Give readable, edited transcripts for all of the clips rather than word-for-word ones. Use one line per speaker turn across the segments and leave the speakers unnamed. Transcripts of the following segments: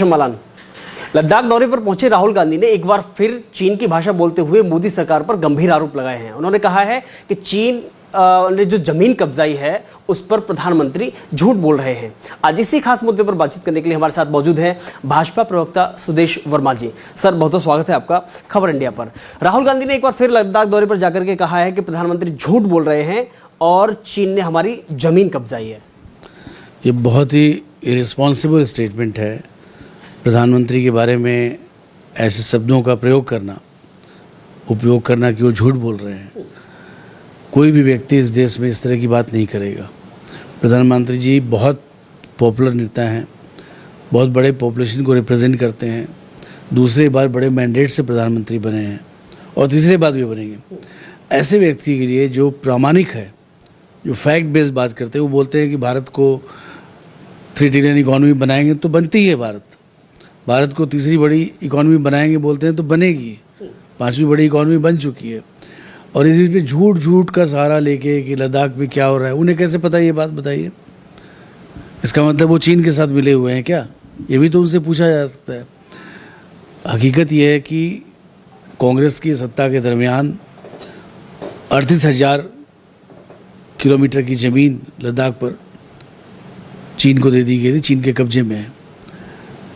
Malan. Ladakh दौरे पर पहुंचे राहुल गांधी ने एक बार फिर चीन की भाषा बोलते हुए मोदी सरकार पर गंभीर आरोप लगाए हैं। उन्होंने कहा है कि चीन ने जो जमीन कब्जाई है उस पर प्रधानमंत्री झूठ बोल रहे हैं। आज इसी खास मुद्दे पर बातचीत करने के लिए हमारे साथ मौजूद हैं भाजपा प्रवक्ता सुदेश वर्मा जी। सर, बहुत बहुत स्वागत है आपका खबर इंडिया पर। राहुल गांधी ने एक बार फिर लद्दाख दौरे पर जाकर के कहा है कि प्रधानमंत्री झूठ बोल रहे हैं और चीन ने हमारी जमीन कब्जाई है।
ये बहुत ही इरेस्पॉन्सिबल स्टेटमेंट है। प्रधानमंत्री के बारे में ऐसे शब्दों का उपयोग करना कि वो झूठ बोल रहे हैं। कोई भी व्यक्ति इस देश में इस तरह की बात नहीं करेगा। प्रधानमंत्री जी बहुत पॉपुलर नेता हैं, बहुत बड़े पॉपुलेशन को रिप्रेजेंट करते हैं, दूसरी बार बड़े मैंडेट से प्रधानमंत्री बने हैं और तीसरी बार भी बनेंगे। ऐसे व्यक्ति के लिए जो प्रामाणिक है, जो फैक्ट बेस्ड बात करते हैं, वो बोलते हैं कि भारत को 3 ट्रिलियन इकॉनमी बनाएंगे तो बनती है। भारत को तीसरी बड़ी इकॉनमी बनाएंगे बोलते हैं तो बनेगी। 5वीं बड़ी इकॉनमी बन चुकी है। और इस बीच में झूठ का सहारा लेके कि लद्दाख में क्या हो रहा है, उन्हें कैसे पता ये बात बताइए। इसका मतलब वो चीन के साथ मिले हुए हैं क्या? ये भी तो उनसे पूछा जा सकता है। हकीकत ये है कि कांग्रेस की सत्ता के दरमियान 38,000 किलोमीटर की ज़मीन लद्दाख पर चीन को दे दी गई थी, चीन के कब्जे में है।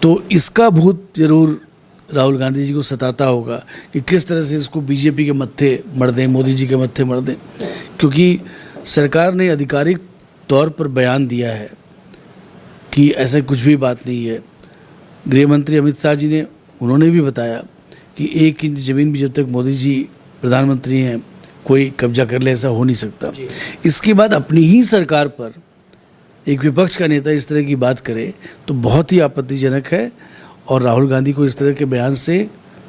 तो इसका भूत जरूर राहुल गांधी जी को सताता होगा कि किस तरह से इसको बीजेपी के मत्थे मर दें, मोदी जी के मत्थे मर दें। क्योंकि सरकार ने आधिकारिक तौर पर बयान दिया है कि ऐसा कुछ भी बात नहीं है। गृह मंत्री अमित शाह जी ने उन्होंने भी बताया कि 1 इंच ज़मीन भी जब तक मोदी जी प्रधानमंत्री हैं कोई कब्जा कर ले, ऐसा हो नहीं सकता। इसके बाद अपनी ही सरकार पर एक विपक्ष का नेता इस तरह की बात करे तो बहुत ही आपत्तिजनक है और राहुल गांधी को इस तरह के बयान से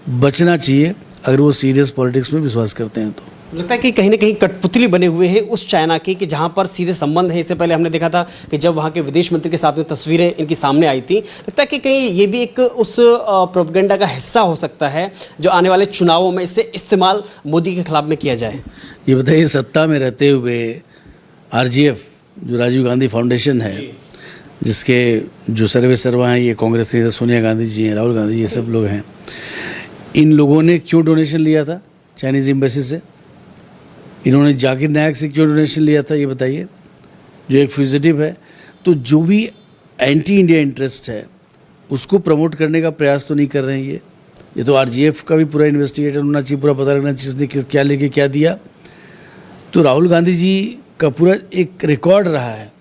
बचना चाहिए अगर वो सीरियस पॉलिटिक्स में विश्वास करते हैं। तो
लगता है कि कहीं ना कहीं कठपुतली बने हुए हैं उस चाइना की कि जहां पर सीधे संबंध है। इससे पहले हमने देखा था कि जब वहां के विदेश मंत्री के साथ में तस्वीरें इनकी सामने आई थी। लगता है कि कहीं ये भी एक उस प्रोपेगेंडा का हिस्सा हो सकता है जो आने वाले चुनावों में इससे इस्तेमाल मोदी के खिलाफ में किया जाए।
ये बताइए, सत्ता में रहते हुए RGF जो राजीव गांधी फाउंडेशन है, जिसके जो सर्वा हैं ये कांग्रेस के सोनिया गांधी जी हैं, राहुल गांधी, ये सब लोग हैं। इन लोगों ने क्यों डोनेशन लिया था चाइनीज़ एम्बेसी से? इन्होंने जाकिर नायक से क्यों डोनेशन लिया था ये बताइए, जो एक फ्यूजिटिव है। तो जो भी एंटी इंडिया इंटरेस्ट है उसको प्रमोट करने का प्रयास तो नहीं कर रहे हैं ये तो RGF का भी पूरा इन्वेस्टिगेटर होना चाहिए, पूरा पता लगना चाहिए इसने क्या लेके क्या दिया। तो राहुल गांधी जी का पूरा एक रिकॉर्ड रहा है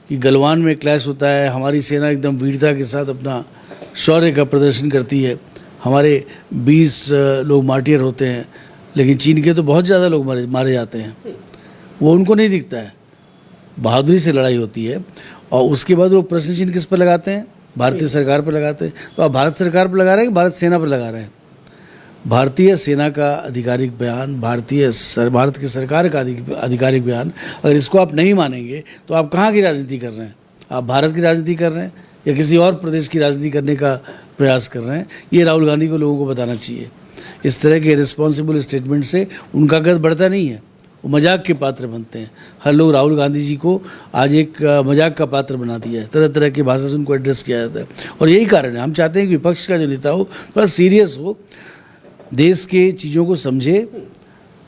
कि गलवान में क्लैश होता है, हमारी सेना एकदम वीरता के साथ अपना शौर्य का प्रदर्शन करती है, हमारे 20 लोग मार्टियर होते हैं, लेकिन चीन के तो बहुत ज़्यादा लोग मारे जाते हैं। वो उनको नहीं दिखता है। बहादुरी से लड़ाई होती है और उसके बाद वो प्रश्न चिन्ह किस पर लगाते हैं? भारतीय सरकार पर लगाते हैं। तो आप भारत सरकार पर लगा रहे हैं कि भारत सेना पर लगा रहे हैं? भारतीय सेना का आधिकारिक बयान, भारत की सरकार का आधिकारिक बयान, अगर इसको आप नहीं मानेंगे तो आप कहाँ की राजनीति कर रहे हैं? आप भारत की राजनीति कर रहे हैं या किसी और प्रदेश की राजनीति करने का प्रयास कर रहे हैं? ये राहुल गांधी को लोगों को बताना चाहिए। इस तरह के रिस्पॉन्सिबल स्टेटमेंट से उनका कद बढ़ता नहीं है, वो मजाक के पात्र बनते हैं। हर लोग राहुल गांधी जी को आज एक मजाक का पात्र बना दिया है, तरह तरह की भाषा से उनको एड्रेस किया जाता है। और यही कारण है, हम चाहते हैं कि विपक्ष का जो नेता हो थोड़ा सीरियस हो, देश के चीज़ों को समझे,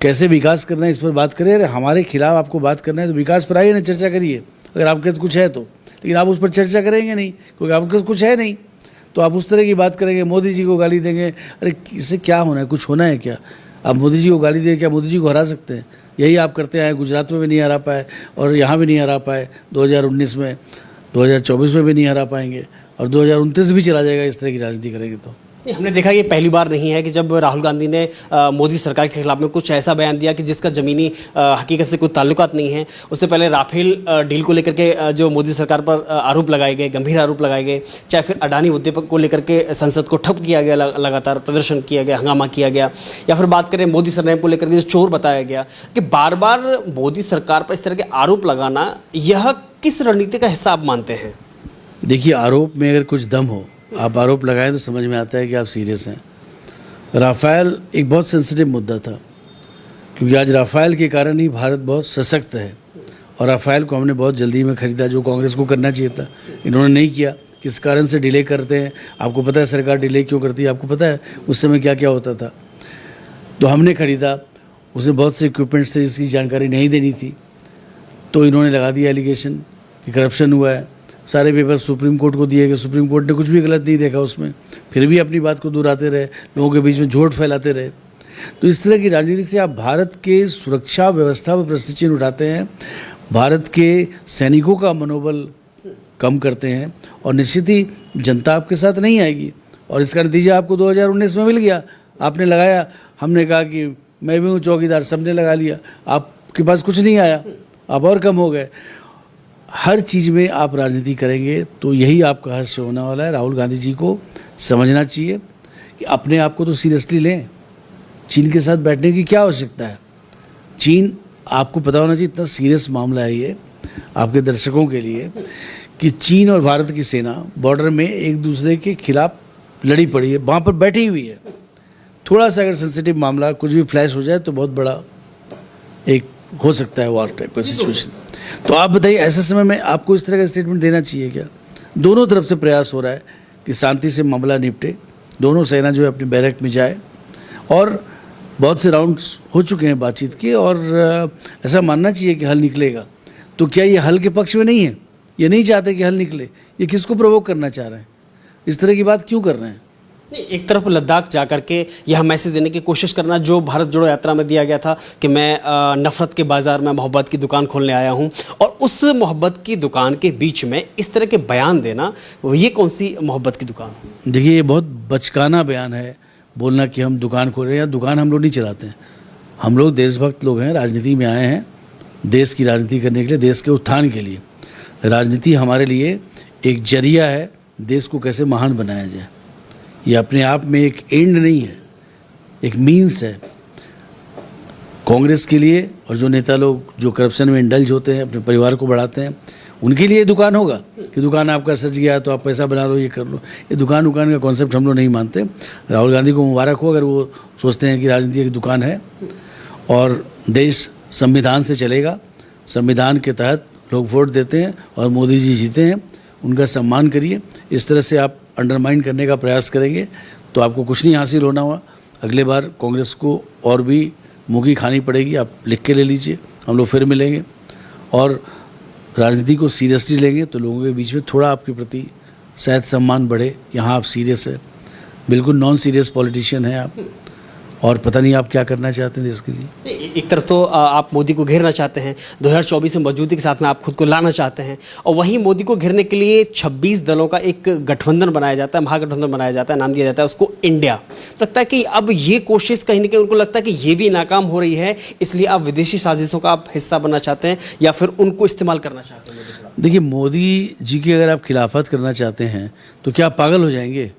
कैसे विकास करना है इस पर बात करें। अरे हमारे खिलाफ आपको बात करना है तो विकास पर आइए ना, चर्चा करिए अगर आपके पास कुछ है तो। लेकिन आप उस पर चर्चा करेंगे नहीं क्योंकि आपके पास कुछ है नहीं, तो आप उस तरह की बात करेंगे, मोदी जी को गाली देंगे। अरे इससे क्या होना है? कुछ होना है क्या? आप मोदी जी को गाली देंगे, क्या मोदी जी को हरा सकते हैं? यही आप करते हैं। गुजरात में भी नहीं हरा पाए और यहाँ भी नहीं हरा पाए 2019 में, 2024 में भी नहीं हरा पाएंगे और 2029 भी चला जाएगा इस तरह की राजनीति करेंगे तो।
हमने देखा ये पहली बार नहीं है कि जब राहुल गांधी ने मोदी सरकार के खिलाफ में कुछ ऐसा बयान दिया कि जिसका ज़मीनी हकीकत से कोई ताल्लुकात नहीं है। उससे पहले राफेल डील को लेकर के जो मोदी सरकार पर आरोप लगाए गए, गंभीर आरोप लगाए गए, चाहे फिर अडानी मुद्दे को लेकर के संसद को ठप किया गया, लगातार प्रदर्शन किया गया, हंगामा किया गया, या फिर बात करें मोदी सरनेम को लेकर के जो चोर बताया गया, कि बार बार मोदी सरकार पर इस तरह के आरोप लगाना, यह किस रणनीति का हिस्सा आप मानते हैं?
देखिए, आरोप में अगर कुछ दम हो, आप आरोप लगाएं तो समझ में आता है कि आप सीरियस हैं। राफेल एक बहुत सेंसिटिव मुद्दा था क्योंकि आज राफेल के कारण ही भारत बहुत सशक्त है और राफेल को हमने बहुत जल्दी में खरीदा, जो कांग्रेस को करना चाहिए था, इन्होंने नहीं किया। किस कारण से डिले करते हैं। आपको पता है सरकार डिले क्यों करती है, आपको पता है उस समय क्या क्या होता था। तो हमने ख़रीदा, उसमें बहुत से इक्विपमेंट्स थे जिसकी जानकारी नहीं देनी थी, तो इन्होंने लगा दिया एलिगेशन कि करप्शन हुआ है। सारे पेपर सुप्रीम कोर्ट को दिए गए, सुप्रीम कोर्ट ने कुछ भी गलत नहीं देखा उसमें, फिर भी अपनी बात को दोहराते रहे, लोगों के बीच में झूठ फैलाते रहे। तो इस तरह की राजनीति से आप भारत के सुरक्षा व्यवस्था पर प्रश्न चिन्ह उठाते हैं, भारत के सैनिकों का मनोबल कम करते हैं, और निश्चित ही जनता आपके साथ नहीं आएगी। और इसका नतीजा आपको 2019 में मिल गया। आपने लगाया, हमने कहा कि मैं भी हूँ चौकीदार, सबने लगा लिया, आपके पास कुछ नहीं आया, आप और कम हो गए। हर चीज़ में आप राजनीति करेंगे तो यही आपका हर्ष होने वाला है। राहुल गांधी जी को समझना चाहिए कि अपने आप को तो सीरियसली लें। चीन के साथ बैठने की क्या आवश्यकता है। चीन, आपको पता होना चाहिए, इतना सीरियस मामला है ये आपके दर्शकों के लिए कि चीन और भारत की सेना बॉर्डर में एक दूसरे के खिलाफ लड़ी पड़ी है, वहाँ पर बैठी हुई है। थोड़ा सा अगर सेंसिटिव मामला, कुछ भी फ्लैश हो जाए तो बहुत बड़ा एक हो सकता है वॉर टाइप का सिचुएशन। तो आप बताइए, ऐसे समय में आपको इस तरह का स्टेटमेंट देना चाहिए क्या? दोनों तरफ से प्रयास हो रहा है कि शांति से मामला निपटे, दोनों सेना जो है अपनी बैरक में जाए, और बहुत से राउंड्स हो चुके हैं बातचीत के, और ऐसा मानना चाहिए कि हल निकलेगा। तो क्या ये हल के पक्ष में नहीं है? ये नहीं चाहते कि हल निकले? ये किसको प्रोवोक करना चाह रहे हैं? इस तरह की बात क्यों कर रहे हैं?
एक तरफ लद्दाख जा करके यह मैसेज देने की कोशिश करना जो भारत जोड़ो यात्रा में दिया गया था कि मैं नफरत के बाजार में मोहब्बत की दुकान खोलने आया हूं, और उस मोहब्बत की दुकान के बीच में इस तरह के बयान देना, ये कौन सी मोहब्बत की दुकान?
देखिए, ये बहुत बचकाना बयान है बोलना कि हम दुकान खोल रहे हैं। या दुकान हम लोग नहीं चलाते हैं, हम लोग देशभक्त लोग हैं, राजनीति में आए हैं देश की राजनीति करने के लिए, देश के उत्थान के लिए। राजनीति हमारे लिए एक जरिया है देश को कैसे महान बनाया जाए। ये अपने आप में एक एंड नहीं है, एक मीन्स है। कांग्रेस के लिए और जो नेता लोग जो करप्शन में इंडल्ज होते हैं, अपने परिवार को बढ़ाते हैं, उनके लिए दुकान होगा कि दुकान आपका सज गया तो आप पैसा बना लो, ये कर लो। ये दुकान का कॉन्सेप्ट हम लोग नहीं मानते। राहुल गांधी को मुबारक हो अगर वो सोचते हैं कि राजनीति एक दुकान है, और देश संविधान से चलेगा। संविधान के तहत लोग वोट देते हैं और मोदी जी जीते हैं, उनका सम्मान करिए। इस तरह से आप अंडरमाइन करने का प्रयास करेंगे तो आपको कुछ नहीं हासिल होना हुआ। अगले बार कांग्रेस को और भी मुँह खानी पड़ेगी। आप लिख के ले लीजिए, हम लोग फिर मिलेंगे, और राजनीति को सीरियसली लेंगे तो लोगों के बीच में थोड़ा आपके प्रति शायद सम्मान बढ़े कि हाँ आप सीरियस है। बिल्कुल नॉन सीरियस पॉलिटिशियन हैं आप, और पता नहीं आप क्या करना चाहते हैं देश के लिए।
एक तरफ तो आप मोदी को घेरना चाहते हैं, 2024 में मजबूती के साथ में आप खुद को लाना चाहते हैं, और वहीं मोदी को घेरने के लिए 26 दलों का एक गठबंधन बनाया जाता है, महागठबंधन बनाया जाता है, नाम दिया जाता है उसको इंडिया। लगता है कि अब ये कोशिश कहीं ना कहीं उनको लगता है कि ये भी नाकाम हो रही है, इसलिए आप विदेशी साजिशों का आप हिस्सा बनना चाहते हैं, या फिर उनको इस्तेमाल करना चाहते हैं?
देखिए, मोदी जी की अगर आप खिलाफत करना चाहते हैं तो क्या आप पागल हो जाएंगे?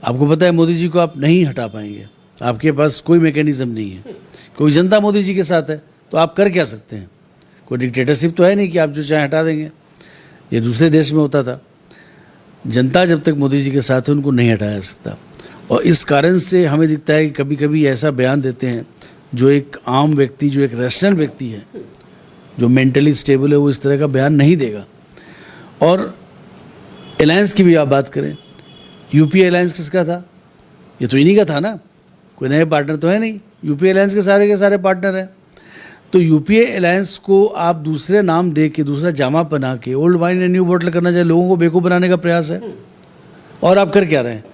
आपको पता है मोदी जी को आप नहीं हटा पाएंगे, आपके पास कोई मैकेनिज्म नहीं है। कोई जनता मोदी जी के साथ है तो आप कर क्या सकते हैं? कोई डिक्टेटरशिप तो है नहीं कि आप जो चाहे हटा देंगे। ये दूसरे देश में होता था। जनता जब तक मोदी जी के साथ है उनको नहीं हटाया जा सकता, और इस कारण से हमें दिखता है कि कभी कभी ऐसा बयान देते हैं जो एक आम व्यक्ति, जो एक रैशनल व्यक्ति है, जो मेंटली स्टेबल है, वो इस तरह का बयान नहीं देगा। और अलायंस की भी आप बात करें, यूपी अलायंस किसका था? ये तो इन्हीं का था ना, कोई नए पार्टनर तो है नहीं। यूपीए अलायंस के सारे पार्टनर हैं। तो यूपीए अलायंस को आप दूसरे नाम दे के, दूसरा जामा पहना के, old wine and new bottle करना चाहिए, लोगों को बेवकूफ़ बनाने का प्रयास है। और आप कर क्या रहे हैं?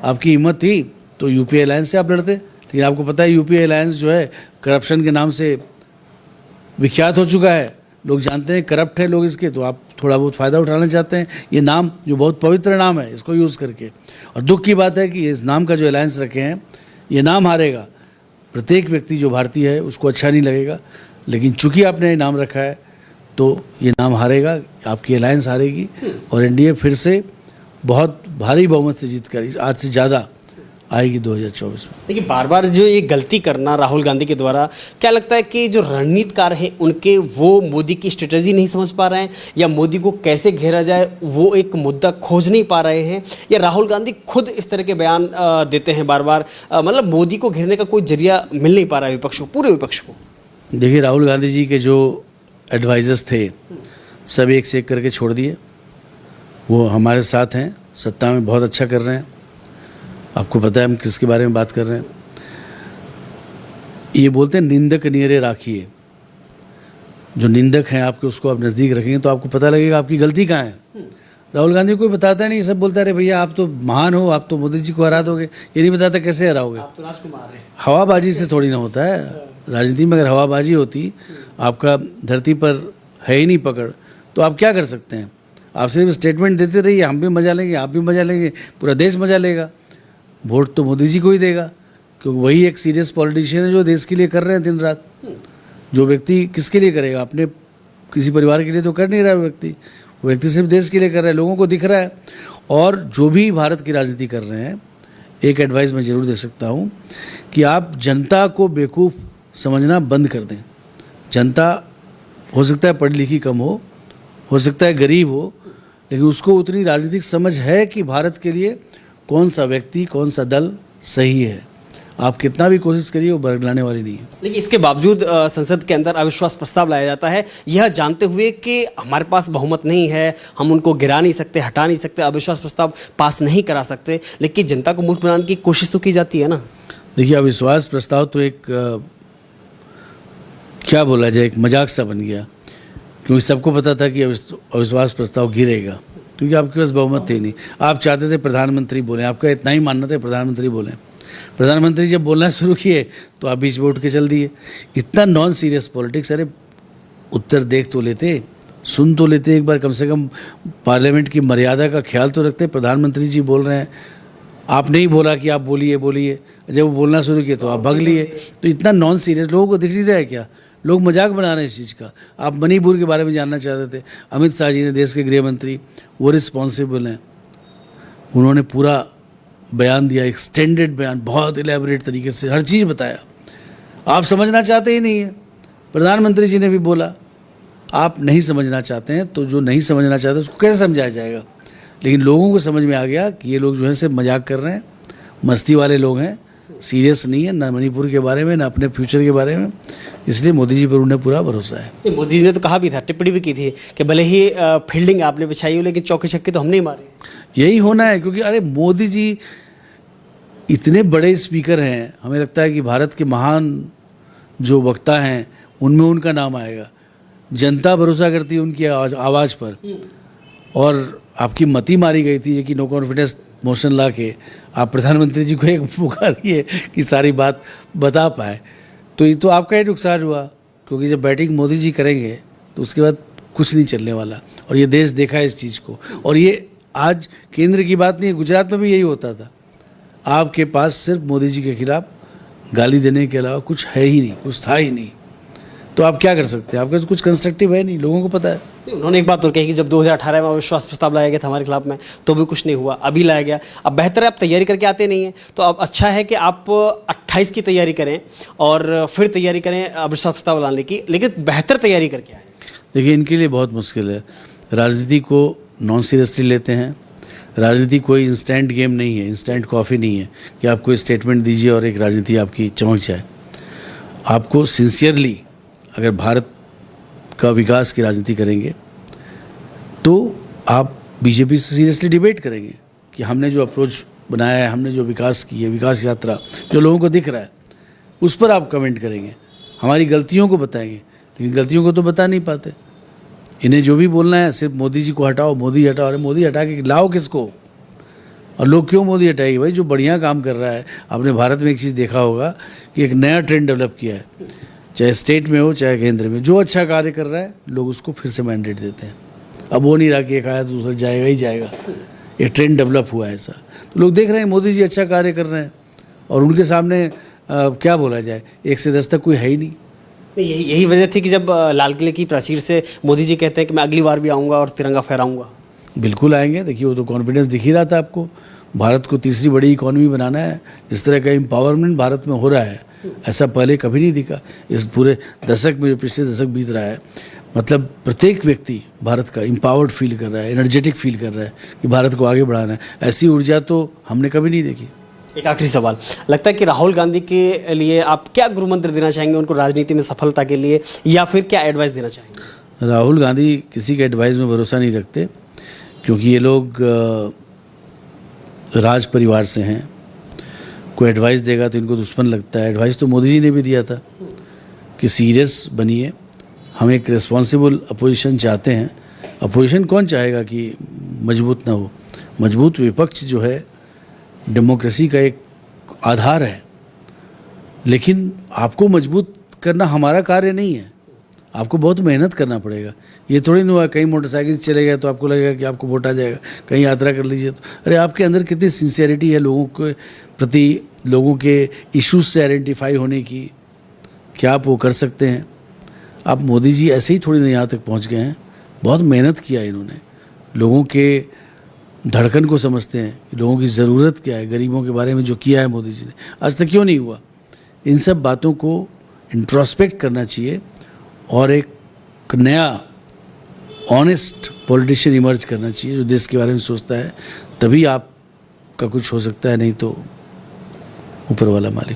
आपकी हिम्मत थी तो यूपीए अलायंस से आप लड़ते, लेकिन आपको पता है यूपीए अलायंस जो है करप्शन के नाम से विख्यात हो चुका है। लोग जानते हैं करप्ट है लोग इसके, तो आप थोड़ा बहुत फ़ायदा उठाना चाहते हैं। ये नाम जो बहुत पवित्र नाम है, इसको यूज़ करके। और दुख की बात है कि इस नाम का जो अलायंस रखे हैं, ये नाम हारेगा। प्रत्येक व्यक्ति जो भारतीय है उसको अच्छा नहीं लगेगा, लेकिन चूंकि आपने ये नाम रखा है तो ये नाम हारेगा, आपकी अलायंस हारेगी, और एनडीए फिर से बहुत भारी बहुमत से जीत कर आज से ज़्यादा आएगी 2024 में।
देखिए, बार बार जो ये गलती करना राहुल गांधी के द्वारा, क्या लगता है कि जो रणनीतिकार हैं उनके, वो मोदी की स्ट्रेटजी नहीं समझ पा रहे हैं, या मोदी को कैसे घेरा जाए वो एक मुद्दा खोज नहीं पा रहे हैं, या राहुल गांधी खुद इस तरह के बयान देते हैं बार बार, मतलब मोदी को घेरने का कोई जरिया मिल नहीं पा रहा है विपक्ष को, पूरे विपक्ष को?
देखिए, राहुल गांधी जी के जो एडवाइजर्स थे सब एक से एक करके छोड़ दिए, वो हमारे साथ हैं, सत्ता में बहुत अच्छा कर रहे हैं। आपको पता है हम किसके बारे में बात कर रहे हैं। ये बोलते हैं निंदक नियरे राखिए। जो निंदक हैं आपके, उसको आप नज़दीक रखेंगे तो आपको पता लगेगा आपकी गलती कहाँ है। राहुल गांधी कोई बताता नहीं, सब बोलता है अरे भैया आप तो महान हो, आप तो मोदी जी को हरा दोगे। ये नहीं बताता कैसे हराओगे।
आप तो राजकुमार हैं।
हवाबाजी से थोड़ी ना होता है। राजनीति में अगर हवाबाजी होती, आपका धरती पर है ही नहीं पकड़, तो आप क्या कर सकते हैं। आप सिर्फ स्टेटमेंट देते रहिए, हम भी मजा लेंगे, आप भी मजा लेंगे, पूरा देश मजा लेगा। वोट तो मोदी जी को ही देगा, क्योंकि वही एक सीरियस पॉलिटिशियन है जो देश के लिए कर रहे हैं दिन रात। जो व्यक्ति किसके लिए करेगा, अपने किसी परिवार के लिए तो कर नहीं रहा वो व्यक्ति सिर्फ देश के लिए कर रहा है, लोगों को दिख रहा है। और जो भी भारत की राजनीति कर रहे हैं, एक एडवाइस मैं ज़रूर दे सकता हूँ कि आप जनता को बेवकूफ़ समझना बंद कर दें। जनता हो सकता है पढ़ी लिखी कम हो सकता है गरीब हो, लेकिन उसको उतनी राजनीतिक समझ है कि भारत के लिए कौन सा व्यक्ति, कौन सा दल सही है। आप कितना भी कोशिश करिए, वो बरगलाने वाली नहीं है।
लेकिन इसके बावजूद संसद के अंदर अविश्वास प्रस्ताव लाया जाता है, यह जानते हुए कि हमारे पास बहुमत नहीं है, हम उनको गिरा नहीं सकते, हटा नहीं सकते, अविश्वास प्रस्ताव पास नहीं करा सकते, लेकिन जनता को मूर्ख बनाने की कोशिश तो की जाती है ना।
देखिए, अविश्वास प्रस्ताव तो एक क्या बोला जाए, एक मजाक सा बन गया, क्योंकि सबको पता था कि अविश्वास प्रस्ताव गिरेगा, क्योंकि आपके पास बहुमत थी नहीं। आप चाहते थे प्रधानमंत्री बोले, आपका इतना ही मानना था प्रधानमंत्री बोले। प्रधानमंत्री जब बोलना शुरू किए तो आप बीच में उठ के चल दिए। इतना नॉन सीरियस पॉलिटिक्स। अरे उत्तर देख तो लेते, सुन तो लेते एक बार, कम से कम पार्लियामेंट की मर्यादा का ख्याल तो रखते। प्रधानमंत्री जी बोल रहे हैं, आपने ही बोला कि आप बोलिए, जब वो बोलना शुरू किए तो आप भाग लिए। तो इतना नॉन सीरियस लोगों को दिख नहीं रहा है क्या? लोग मजाक बना रहे हैं इस चीज़ का। आप मणिपुर के बारे में जानना चाहते थे, अमित शाह जी ने, देश के गृह मंत्री, वो रिस्पॉन्सिबल हैं, उन्होंने पूरा बयान दिया, एक्सटेंडेड बयान, बहुत इलेबोरेट तरीके से हर चीज़ बताया। आप समझना चाहते ही नहीं है। प्रधानमंत्री जी ने भी बोला, आप नहीं समझना चाहते हैं, तो जो नहीं समझना चाहते उसको कैसे समझाया जाएगा। लेकिन लोगों को समझ में आ गया कि ये लोग जो है सिर्फ मजाक कर रहे हैं, मस्ती वाले लोग हैं, सीरियस नहीं है ना मणिपुर के बारे में, ना अपने फ्यूचर के बारे में। इसलिए मोदी जी पर उन्हें पूरा भरोसा है।
मोदी जी ने तो कहा भी था, टिप्पणी भी की थी कि भले ही फील्डिंग आपने बिछाई हो, लेकिन चौके छक्के तो हम नहीं मारे।
यही होना है, क्योंकि अरे मोदी जी इतने बड़े स्पीकर हैं, हमें लगता है कि भारत के महान जो वक्ता हैं उनमें उनका नाम आएगा। जनता भरोसा करती है उनकी आवाज़ पर। और आपकी मती मारी गई थी कि नो कॉन्फिडेंस मोशन ला के आप प्रधानमंत्री जी को एक मौका दिए कि सारी बात बता पाए, तो ये तो आपका ही नुकसान हुआ, क्योंकि जब बैटिंग मोदी जी करेंगे तो उसके बाद कुछ नहीं चलने वाला। और ये देश देखा है इस चीज़ को। और ये आज केंद्र की बात नहीं है, गुजरात में भी यही होता था। आपके पास सिर्फ मोदी जी के खिलाफ गाली देने के अलावा कुछ है ही नहीं, कुछ था ही नहीं। तो आप क्या कर सकते हैं? आपके पास कुछ कंस्ट्रक्टिव है नहीं, लोगों को पता है।
उन्होंने एक बात और कही कि जब 2018 में अविश्वास प्रस्ताव लाया गया था हमारे खिलाफ में, तो भी कुछ नहीं हुआ, अभी लाया गया। अब बेहतर है आप तैयारी करके आते नहीं हैं, तो अब अच्छा है कि आप 28 की तैयारी करें और फिर तैयारी करें अविश्वास प्रस्ताव लाने की, लेकिन बेहतर तैयारी करके आए।
देखिए, इनके लिए बहुत मुश्किल है। राजनीति को नॉन सीरियसली लेते हैं। राजनीति कोई इंस्टेंट गेम नहीं है, इंस्टेंट कॉफ़ी नहीं है कि आप कोई स्टेटमेंट दीजिए और एक राजनीति आपकी चमक जाए। आपको सिंसियरली अगर भारत का विकास की राजनीति करेंगे तो आप बीजेपी से सीरियसली डिबेट करेंगे कि हमने जो अप्रोच बनाया है, हमने जो विकास की है, विकास यात्रा जो लोगों को दिख रहा है, उस पर आप कमेंट करेंगे, हमारी गलतियों को बताएंगे। लेकिन गलतियों को तो बता नहीं पाते। इन्हें जो भी बोलना है सिर्फ मोदी जी को हटाओ, मोदी हटाओ। अरे मोदी हटा के लाओ किसको? और लोग क्यों मोदी हटाएंगे? भाई जो बढ़िया काम कर रहा है, आपने भारत में एक चीज़ देखा होगा कि एक नया ट्रेंड डेवलप किया है, चाहे स्टेट में हो चाहे केंद्र में, जो अच्छा कार्य कर रहा है लोग उसको फिर से मैंडेट देते हैं। अब वो नहीं रहा कि एक आया दूसरा जाएगा ही जाएगा, ये ट्रेंड डेवलप हुआ है ऐसा। तो लोग देख रहे हैं मोदी जी अच्छा कार्य कर रहे हैं और उनके सामने क्या बोला जाए, 1 से 10 तक कोई है ही नहीं।
यही वजह थी कि जब लाल किले की प्राचीर से मोदी जी कहते हैं कि मैं अगली बार भी आऊँगा और तिरंगा फहराऊँगा।
बिल्कुल आएंगे। देखिए, वो तो कॉन्फिडेंस दिख ही रहा था आपको। भारत को तीसरी बड़ी इकॉनमी बनाना है, जिस तरह का एम्पावरमेंट भारत में हो रहा है ऐसा पहले कभी नहीं दिखा इस पूरे दशक में, जो पिछले दशक बीत रहा है। मतलब प्रत्येक व्यक्ति भारत का एम्पावर्ड फील कर रहा है, एनर्जेटिक फील कर रहा है कि भारत को आगे बढ़ाना है। ऐसी ऊर्जा तो हमने कभी नहीं देखी।
एक आखिरी सवाल, लगता है कि राहुल गांधी के लिए आप क्या गुरु मंत्र देना चाहेंगे उनको राजनीति में सफलता के लिए, या फिर क्या एडवाइस देना चाहेंगे?
राहुल गांधी किसी के एडवाइस में भरोसा नहीं रखते। क्योंकि ये लोग राज परिवार से हैं, कोई एडवाइस देगा तो इनको दुश्मन लगता है। एडवाइस तो मोदी जी ने भी दिया था कि सीरियस बनिए, हम एक रिस्पॉन्सिबल अपोजिशन चाहते हैं। अपोजिशन कौन चाहेगा कि मजबूत ना हो? मजबूत विपक्ष जो है डेमोक्रेसी का एक आधार है, लेकिन आपको मजबूत करना हमारा कार्य नहीं है, आपको बहुत मेहनत करना पड़ेगा। ये थोड़ी नहीं हुआ कहीं मोटरसाइकिल से चले गए तो आपको लगेगा कि आपको वोट आ जाएगा, कहीं यात्रा कर लीजिए तो अरे आपके अंदर कितनी सिंसियरिटी है लोगों के प्रति, लोगों के इश्यूज से आइडेंटिफाई होने की, क्या आप वो कर सकते हैं? आप मोदी जी ऐसे ही थोड़ी नहीं यहाँ तक पहुँच गए हैं, बहुत मेहनत किया इन्होंने, लोगों के धड़कन को समझते हैं, लोगों की ज़रूरत क्या है, गरीबों के बारे में जो किया है मोदी जी ने, आज तक क्यों नहीं हुआ? इन सब बातों को इंट्रोस्पेक्ट करना चाहिए और एक नया ऑनेस्ट पॉलिटिशियन इमर्ज करना चाहिए जो देश के बारे में सोचता है, तभी आपका कुछ हो सकता है, नहीं तो ऊपर वाला मालिक।